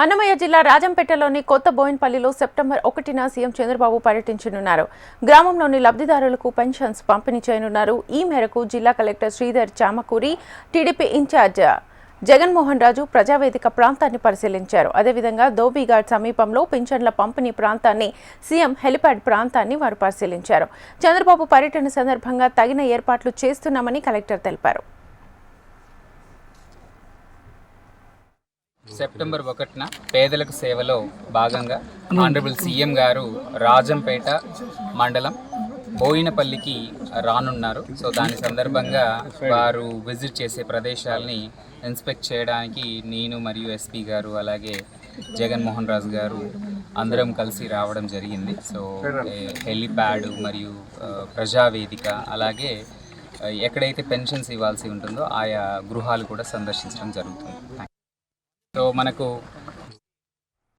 అన్నమయ్య జిల్లా రాజంపేటలోని కొత్త బోయిన్పల్లిలో సెప్టెంబర్ 1న సీఎం చంద్రబాబు పర్యటించనున్నారు. గ్రామంలోని లబ్ధిదారులకు పెన్షన్స్ పంపిణీ చేయనున్నారు. ఈ మేరకు జిల్లా collector Sridhar Chamakuri, TDP incharge Jaganmohan Raju ప్రజావేదిక ప్రాంతాన్ని పరిశీలించారు. అదేవిధంగా ధోబీఘాట్ సమీపంలో పింఛన్ల పంపిణీ ప్రాంతాన్ని, సీఎం హెలిప్యాడ్ ప్రాంతాన్ని వారు పరిశీలించారు. చంద్రబాబు పర్యటన సందర్భంగా తగిన ఏర్పాట్లు చేస్తున్నామని కలెక్టర్ తెలిపారు. సెప్టెంబర్ 1న పేదలకు సేవలో భాగంగా ఆనరబుల్ సీఎం గారు రాజంపేట మండలం బోయినపల్లికి రానున్నారు. సో దాని సందర్భంగా వారు విజిట్ చేసే ప్రదేశాలని ఇన్స్పెక్ట్ చేయడానికి నేను మరియు ఎస్పీ గారు అలాగే జగన్మోహన్ రాజు గారు అందరం కలిసి రావడం జరిగింది. సో హెలిప్యాడ్ మరియు ప్రజావేదిక అలాగే ఎక్కడైతే పెన్షన్స్ ఇవ్వాల్సి ఉంటుందో ఆయా గృహాలు కూడా సందర్శించడం జరుగుతుంది. సో మనకు